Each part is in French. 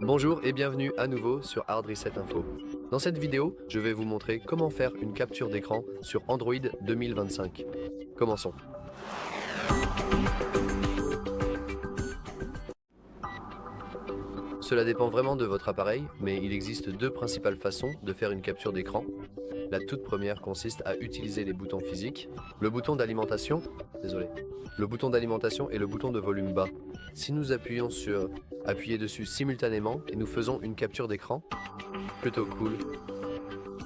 Bonjour et bienvenue à nouveau sur Hard Reset Info. Dans cette vidéo, je vais vous montrer comment faire une capture d'écran sur Android 2025. Commençons. Cela dépend vraiment de votre appareil, mais il existe deux principales façons de faire une capture d'écran. La toute première consiste à utiliser les boutons physiques, le bouton d'alimentation, le bouton d'alimentation et le bouton de volume bas. Si nous appuyez dessus simultanément et nous faisons une capture d'écran, plutôt cool.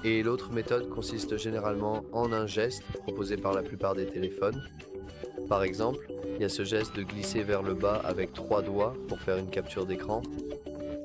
Et l'autre méthode consiste généralement en un geste proposé par la plupart des téléphones. Par exemple, il y a ce geste de glisser vers le bas avec 3 doigts pour faire une capture d'écran.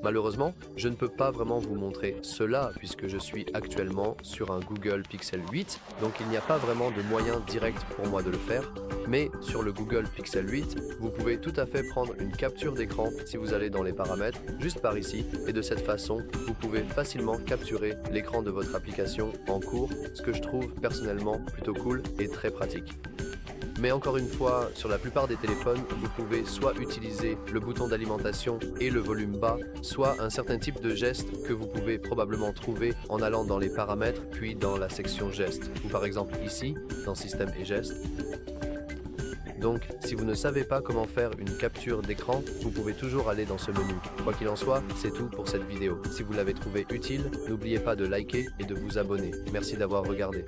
Malheureusement, je ne peux pas vraiment vous montrer cela puisque je suis actuellement sur un Google Pixel 8, donc il n'y a pas vraiment de moyen direct pour moi de le faire. Mais sur le Google Pixel 8, vous pouvez tout à fait prendre une capture d'écran si vous allez dans les paramètres, juste par ici, et de cette façon, vous pouvez facilement capturer l'écran de votre application en cours, ce que je trouve personnellement plutôt cool et très pratique. Mais encore une fois, sur la plupart des téléphones, vous pouvez soit utiliser le bouton d'alimentation et le volume bas, soit un certain type de geste que vous pouvez probablement trouver en allant dans les paramètres, puis dans la section gestes, ou par exemple ici, dans Système et gestes. Donc, si vous ne savez pas comment faire une capture d'écran, vous pouvez toujours aller dans ce menu. Quoi qu'il en soit, c'est tout pour cette vidéo. Si vous l'avez trouvé utile, n'oubliez pas de liker et de vous abonner. Merci d'avoir regardé.